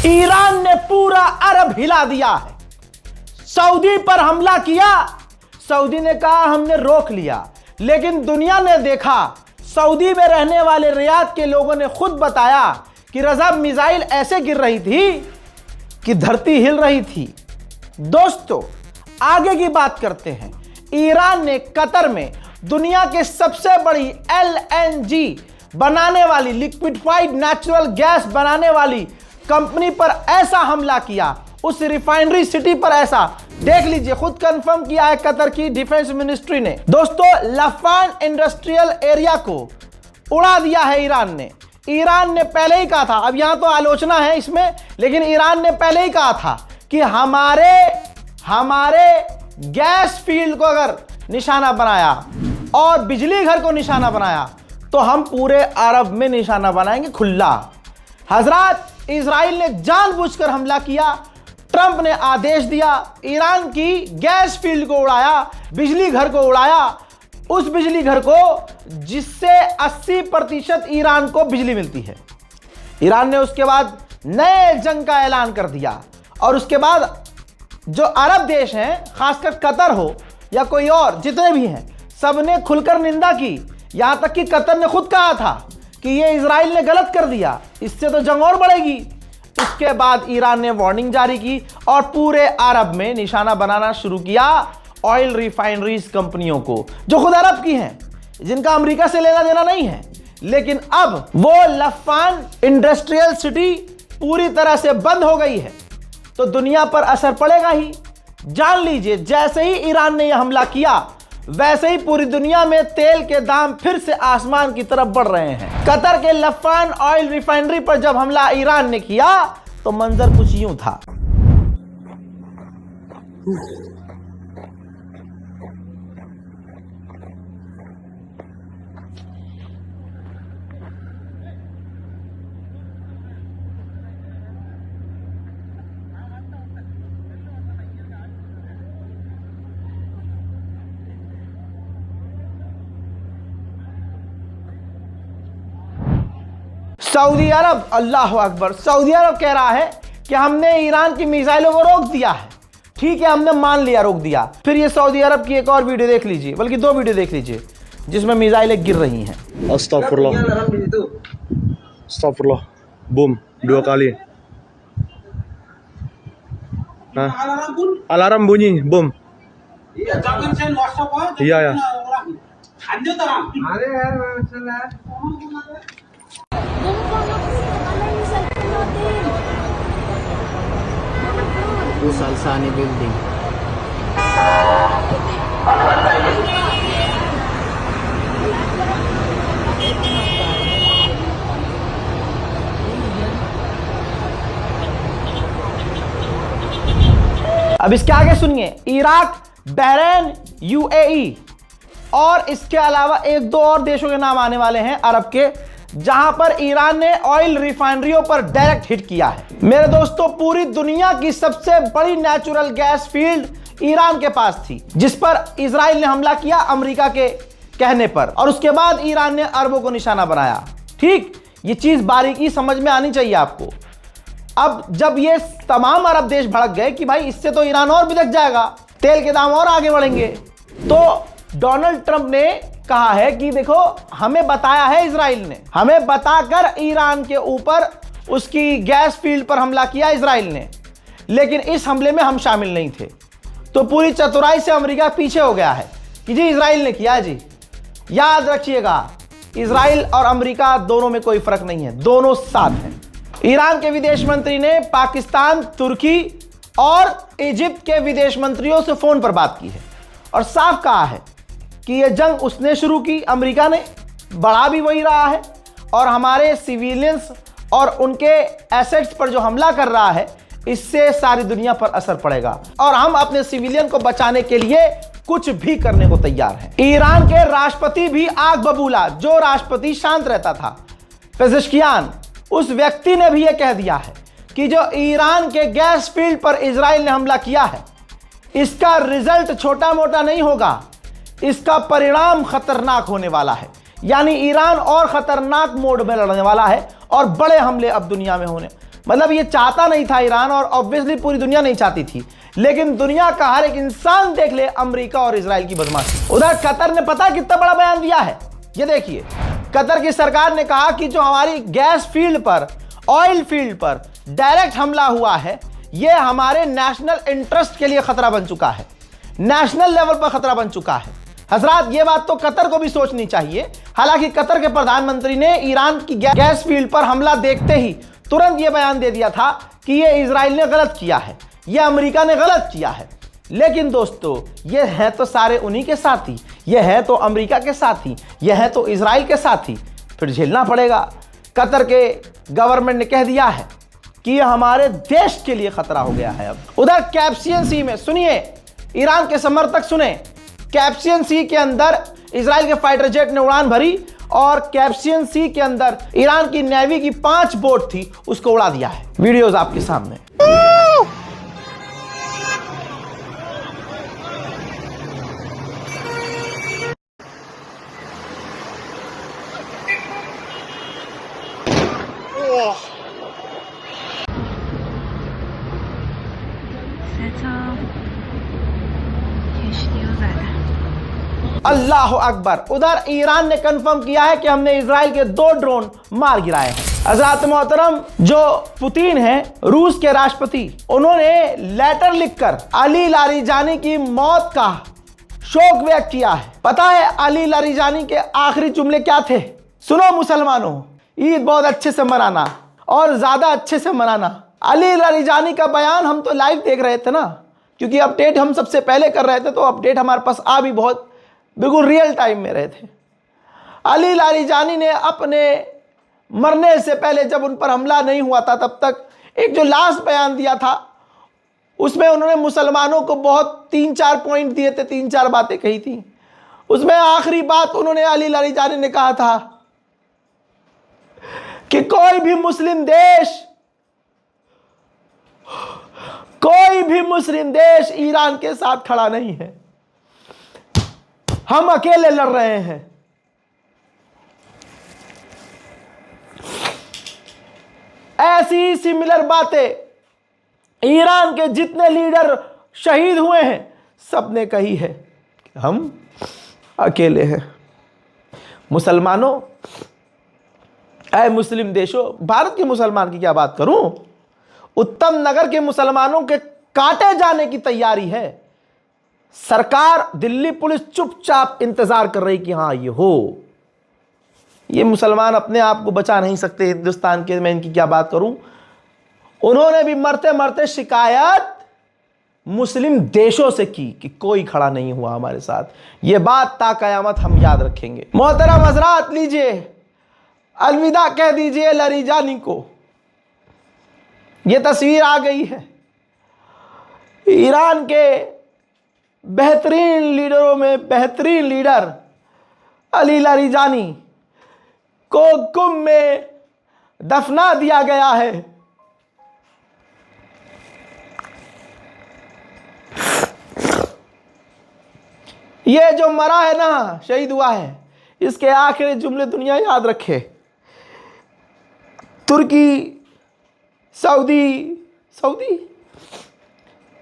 Iran ने पूरा अरब हिला दिया है। सऊदी पर हमला किया, सऊदी ने कहा हमने रोक लिया, लेकिन दुनिया ने देखा, सऊदी में रहने वाले रियाद के लोगों ने खुद बताया कि रजा मिसाइल ऐसे गिर रही थी कि धरती हिल रही थी। दोस्तों, आगे की बात करते हैं। ईरान ने कतर में दुनिया के सबसे बड़ी LNG बनाने वाली, लिक्विफाइड नेचुरल गैस बनाने वाली कंपनी पर ऐसा हमला किया, उस रिफाइनरी सिटी पर ऐसा। देख लीजिए, खुद कंफर्म किया है कतर की डिफेंस मिनिस्ट्री ने। दोस्तों, लफान इंडस्ट्रियल एरिया को उड़ा दिया है ईरान ने। ईरान ने पहले ही कहा था, अब यहां तो आलोचना है इसमें, लेकिन ईरान ने पहले ही कहा था कि हमारे गैस फील्ड को अगर निशाना बनाया और बिजली घर को निशाना बनाया तो हम पूरे अरब में निशाना बनाएंगे खुला। हजरात, इजराइल ने जानबूझकर हमला किया, ट्रंप ने आदेश दिया, ईरान की गैस फील्ड को उड़ाया, बिजली घर को उड़ाया, उस बिजली घर को जिससे 80% ईरान को बिजली मिलती है। ईरान ने उसके बाद नए जंग का ऐलान कर दिया और उसके बाद जो अरब देश हैं, खासकर कतर हो या कोई और, जितने भी हैं, सबने खुलकर निंदा की। यहां तक कि कतर ने खुद कहा था कि ये इजराइल ने गलत कर दिया, इससे तो जंग और बढ़ेगी। इसके बाद ईरान ने वार्निंग जारी की और पूरे अरब में निशाना बनाना शुरू किया ऑयल रिफाइनरीज कंपनियों को, जो खुद अरब की हैं, जिनका अमेरिका से लेना देना नहीं है। लेकिन अब वो लफान इंडस्ट्रियल सिटी पूरी तरह से बंद हो गई है, तो दुनिया पर असर पड़ेगा ही। जान लीजिए, जैसे ही ईरान ने यह हमला किया, वैसे ही पूरी दुनिया में तेल के दाम फिर से आसमान की तरफ बढ़ रहे हैं। कतर के लफान ऑयल रिफाइनरी पर जब हमला ईरान ने किया तो मंजर कुछ यूं था। सऊदी अरब, अल्लाह अकबर, सऊदी अरब कह रहा है कि हमने ईरान की मिसाइलों को रोक दिया है। ठीक है, हमने मान लिया, रोक दिया। फिर ये सऊदी अरब की एक और वीडियो देख लीजिए, बल्कि 2 वीडियो देख लीजिए, जिसमें मिसाइलें गिर रही हैं। Astagfirullah, astagfirullah, boom 2 kali. Hah? Alarm bunyi, boom. Iya, jangan send WhatsApp aja. Iya, ya. Lanjut terang. Ada ya, masalah. Bus Al-Sani building. अब इसके आगे सुनिए, इराक, बहरीन, UAE और इसके अलावा 1-2 और देशों के नाम आने वाले हैं अरब के, जहां पर ईरान ने ऑयल रिफाइनरियों पर डायरेक्ट हिट किया है। मेरे दोस्तों, पूरी दुनिया की सबसे बड़ी नेचुरल गैस फील्ड ईरान के पास थी, जिस पर इजराइल ने हमला किया अमेरिका के कहने पर, और उसके बाद ईरान ने अरबों को निशाना बनाया। ठीक, ये चीज बारीकी समझ में आनी चाहिए आपको। अब जब ये तमाम अरब देश भड़क गए कि भाई इससे तो ईरान और बिदक जाएगा, तेल के दाम और आगे बढ़ेंगे, तो डोनाल्ड ट्रंप ने कहा है कि देखो, हमें बताया है इजराइल ने, हमें बताकर ईरान के ऊपर उसकी गैस फील्ड पर हमला किया इजराइल ने, लेकिन इस हमले में हम शामिल नहीं थे। तो पूरी चतुराई से अमेरिका पीछे हो गया है कि जी इजराइल ने किया। जी याद रखिएगा, इजराइल और अमेरिका दोनों में कोई फर्क नहीं है, दोनों साथ हैं। ईरान के विदेश मंत्री ने पाकिस्तान, तुर्की और इजिप्ट के विदेश मंत्रियों से फोन पर बात की है और साफ कहा है कि यह जंग उसने शुरू की, अमेरिका ने, बढ़ा भी वही रहा है, और हमारे सिविलियंस और उनके एसेट्स पर जो हमला कर रहा है, इससे सारी दुनिया पर असर पड़ेगा और हम अपने सिविलियन को बचाने के लिए कुछ भी करने को तैयार हैं। ईरान के राष्ट्रपति भी आग बबूला, जो राष्ट्रपति शांत रहता था, पेजेश्कियान, उस व्यक्ति ने भी यह कह दिया है कि जो ईरान के गैस फील्ड पर इजराइल ने हमला किया है, इसका रिजल्ट छोटा मोटा नहीं होगा, इसका परिणाम खतरनाक होने वाला है। यानी ईरान और खतरनाक मोड में लड़ने वाला है और बड़े हमले अब दुनिया में होने, मतलब ये चाहता नहीं था ईरान, और ऑब्वियसली पूरी दुनिया नहीं चाहती थी, लेकिन दुनिया का हर एक इंसान देख ले अमेरिका और इजराइल की बदमाशी। उधर कतर ने पता कितना बड़ा बयान दिया है, ये देखिए। कतर की सरकार ने कहा कि जो हमारी गैस फील्ड पर, ऑयल फील्ड पर डायरेक्ट हमला हुआ है, ये हमारे नेशनल इंटरेस्ट के लिए खतरा बन चुका है, नेशनल लेवल पर खतरा बन चुका है। हजरात, ये बात तो कतर को भी सोचनी चाहिए। हालांकि कतर के प्रधानमंत्री ने ईरान की गैस फील्ड पर हमला देखते ही तुरंत ये बयान दे दिया था कि ये इजराइल ने गलत किया है, ये अमेरिका ने गलत किया है। लेकिन दोस्तों, ये है तो सारे उन्हीं के साथी, ये है तो अमेरिका के साथी, ये है तो इजराइल के साथी, फिर झेलना पड़ेगा। कतर के गवर्नमेंट ने कह दिया है कि ये हमारे देश के लिए खतरा हो गया है। अब उधर कैस्पियन सी में सुनिए, ईरान के समर्थक सुने, कैस्पियन सी के अंदर इजराइल के फाइटर जेट ने उड़ान भरी और कैस्पियन सी के अंदर ईरान की नेवी की 5 बोट थी, उसको उड़ा दिया है। वीडियोस आपके सामने। अल्लाह अकबर। उधर ईरान ने कंफर्म किया है कि हमने इजराइल के 2 ड्रोन मार गिराए हैं। हज़रात मोहतरम, जो पुतिन हैं, रूस के राष्ट्रपति, उन्होंने लेटर लिखकर अली लारीजानी की मौत का शोक व्यक्त किया है। पता है अली लारीजानी के आखिरी जुमले क्या थे? सुनो मुसलमानों, ईद बहुत अच्छे से मनाना और ज्यादा अच्छे से मनाना। अली लारीजानी का बयान हम तो लाइव देख रहे थे ना, क्योंकि अपडेट हम सबसे पहले कर रहे थे, तो अपडेट हमारे पास आ भी बहुत बिल्कुल रियल टाइम में रहे थे। अली लारीजानी ने अपने मरने से पहले, जब उन पर हमला नहीं हुआ था, तब तक एक जो लास्ट बयान दिया था, उसमें उन्होंने मुसलमानों को बहुत 3-4 पॉइंट दिए थे, 3-4 बातें कही थी। उसमें आखिरी बात उन्होंने अली लारीजानी ने कहा था कि कोई भी मुस्लिम देश ईरान के साथ खड़ा नहीं है, हम अकेले लड़ रहे हैं। ऐसी सिमिलर बातें ईरान के जितने लीडर शहीद हुए हैं सबने कही है कि हम अकेले हैं। मुसलमानों, ऐ मुस्लिम देशों, भारत के मुसलमान की क्या बात करूं, उत्तम नगर के मुसलमानों के काटे जाने की तैयारी है। सरकार, दिल्ली पुलिस चुपचाप इंतजार कर रही कि हां ये हो। ये मुसलमान अपने आप को बचा नहीं सकते हिंदुस्तान के, मैं इनकी क्या बात करूं। उन्होंने भी मरते मरते शिकायत मुस्लिम देशों से की कि कोई खड़ा नहीं हुआ हमारे साथ। ये बात ता कयामत हम याद रखेंगे। मोहतरम हजरात, लीजिए अलविदा कह दीजिए लारीजानी को। ये तस्वीर आ गई है ईरान के बेहतरीन लीडरों में बेहतरीन लीडर अली लारीजानी को कुम में दफना दिया गया है। ये जो मरा है ना, शहीद हुआ है, इसके आखिरी जुमले दुनिया याद रखे। तुर्की,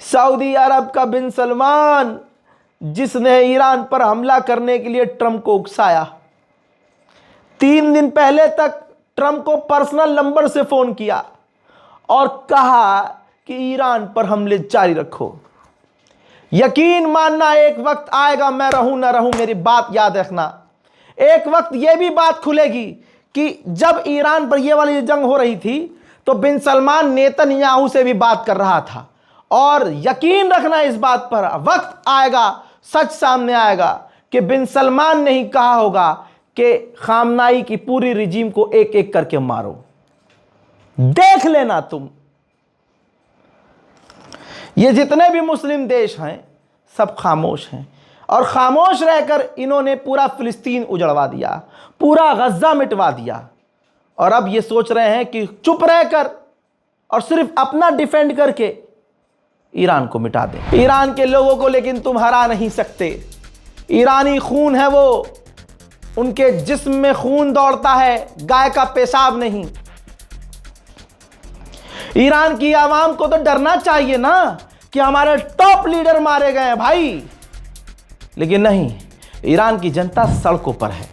सऊदी अरब का बिन सलमान, जिसने ईरान पर हमला करने के लिए ट्रंप को उकसाया। 3 दिन पहले तक ट्रंप को पर्सनल नंबर से फोन किया और कहा कि ईरान पर हमले जारी रखो। यकीन मानना, एक वक्त आएगा, मैं रहूं ना रहूं, मेरी बात याद रखना, एक वक्त यह भी बात खुलेगी कि जब ईरान पर यह वाली जंग हो रही थी तो बिन सलमान नेतन्याहू से भी बात कर रहा था। और यकीन रखना इस बात पर, वक्त आएगा, सच सामने आएगा कि बिन सलमान ने ही कहा होगा कि खामनाई की पूरी रिजीम को एक एक करके मारो। देख लेना तुम। ये जितने भी मुस्लिम देश हैं सब खामोश हैं, और खामोश रहकर इन्होंने पूरा फिलिस्तीन उजड़वा दिया, पूरा गज्जा मिटवा दिया। और अब ये सोच रहे हैं कि चुप रहकर और सिर्फ अपना डिफेंड करके ईरान को मिटा दें। ईरान के लोगों को लेकिन तुम हरा नहीं सकते। ईरानी खून है वो, उनके जिस्म में खून दौड़ता है, गाय का पेशाब नहीं। ईरान की आवाम को तो डरना चाहिए ना कि हमारे टॉप लीडर मारे गए हैं भाई, लेकिन नहीं, ईरान की जनता सड़कों पर है।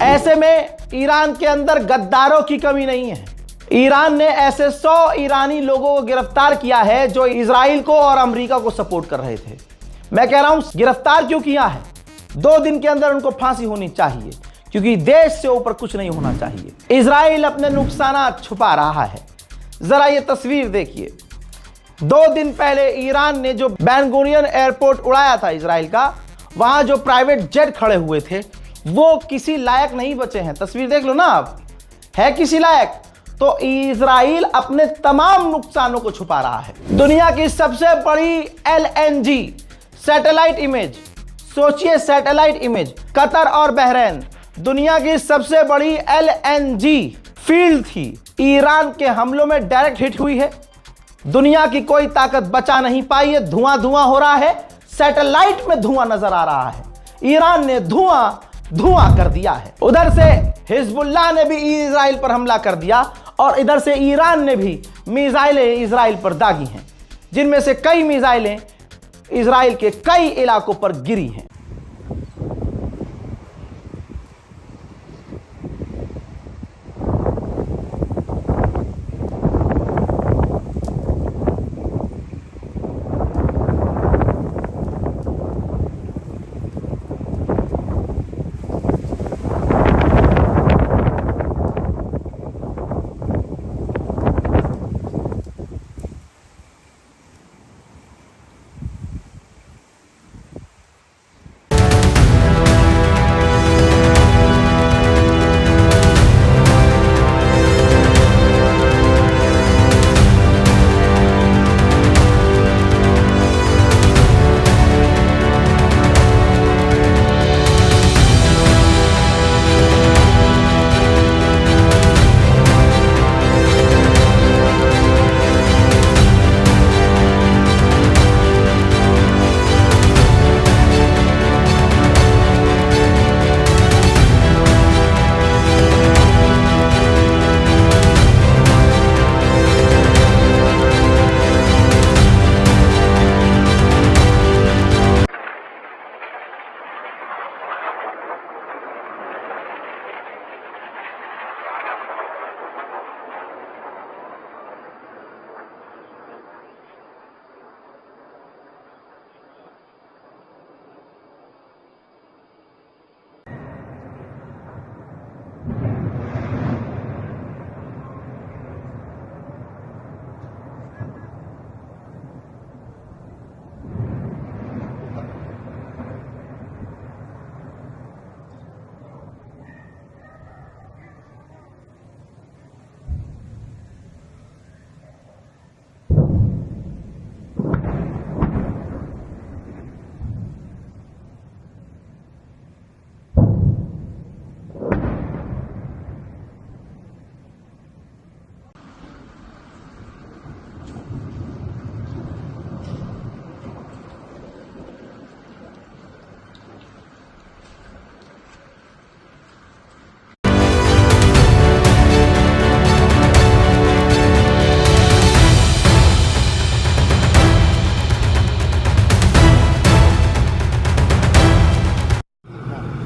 ऐसे में ईरान के अंदर गद्दारों की कमी नहीं है। ईरान ने ऐसे 100 ईरानी लोगों को गिरफ्तार किया है जो इजराइल को और अमेरिका को सपोर्ट कर रहे थे। मैं कह रहा हूं गिरफ्तार क्यों किया है, 2 दिन के अंदर उनको फांसी होनी चाहिए, क्योंकि देश से ऊपर कुछ नहीं होना चाहिए। इजराइल अपने नुकसान छुपा रहा है। जरा ये तस्वीर देखिए, 2 दिन पहले ईरान ने जो बेन गुरियन एयरपोर्ट उड़ाया था इजराइल का, वहां जो प्राइवेट जेट खड़े हुए थे वो किसी लायक नहीं बचे हैं। तस्वीर देख लो ना आप, है किसी लायक? तो इजराइल अपने तमाम नुकसानों को छुपा रहा है। दुनिया की सबसे बड़ी LNG सैटेलाइट इमेज, सोचिए सैटेलाइट इमेज, कतर और बहरीन दुनिया की सबसे बड़ी LNG फील्ड थी, ईरान के हमलों में डायरेक्ट हिट हुई है। दुनिया की कोई ताकत बचा नहीं पाई है, धुआं धुआं हो रहा है, सैटेलाइट में धुआं नजर आ रहा है। ईरान ने धुआं कर दिया है। उधर से हिजबुल्लाह ने भी इजराइल पर हमला कर दिया और इधर से ईरान ने भी मिसाइलें इजराइल पर दागी हैं, जिनमें से कई मिसाइलें इजराइल के कई इलाकों पर गिरी हैं।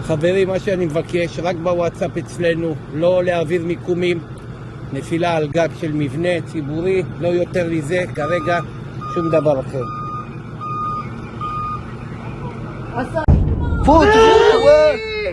חברים, מה שאני מבקש, רק בוואטסאפ אצלנו, לא להעביר מיקומים, נפילה על גג של מבנה ציבורי, לא יותר מזה, כרגע שום דבר אחר.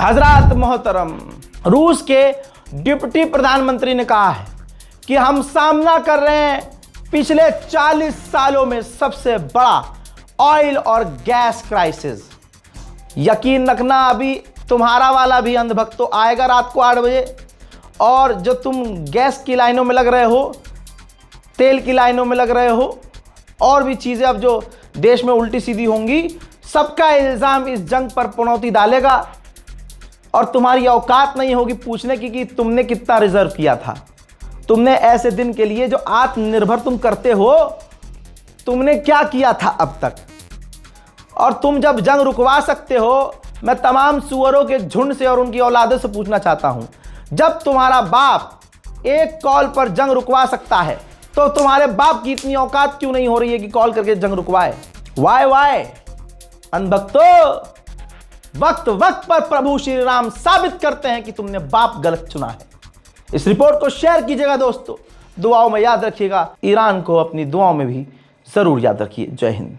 हजरात मोहतरम, रूस के डिप्टी प्रधानमंत्री ने कहा है कि हम सामना कर रहे हैं पिछले 40 सालों में सबसे बड़ा ऑयल और गैस क्राइसिस। यकीन रखना, अभी तुम्हारा वाला भी अंधभक्त तो आएगा रात को 8 बजे, और जो तुम गैस की लाइनों में लग रहे हो, तेल की लाइनों में लग रहे हो, और भी चीज़ें अब जो देश में उल्टी सीधी होंगी, सबका इल्ज़ाम इस जंग पर पनौती डालेगा और तुम्हारी औकात नहीं होगी पूछने की कि तुमने कितना रिजर्व किया था। तुमने ऐसे दिन के लिए जो आत्मनिर्भर तुम करते हो, तुमने क्या किया था अब तक। और तुम जब जंग रुकवा सकते हो, मैं तमाम सुअरों के झुंड से और उनकी औलादों से पूछना चाहता हूं, जब तुम्हारा बाप एक कॉल पर जंग रुकवा सकता है, तो तुम्हारे बाप की इतनी औकात क्यों नहीं हो रही है कि कॉल करके जंग रुकवाए। वाई अनभक्तो, वक्त वक्त पर प्रभु श्री राम साबित करते हैं कि तुमने बाप गलत चुना है। इस रिपोर्ट को शेयर कीजिएगा दोस्तों, दुआओं में याद रखिएगा। ईरान को अपनी दुआओं में भी जरूर याद रखिए। जय हिंद।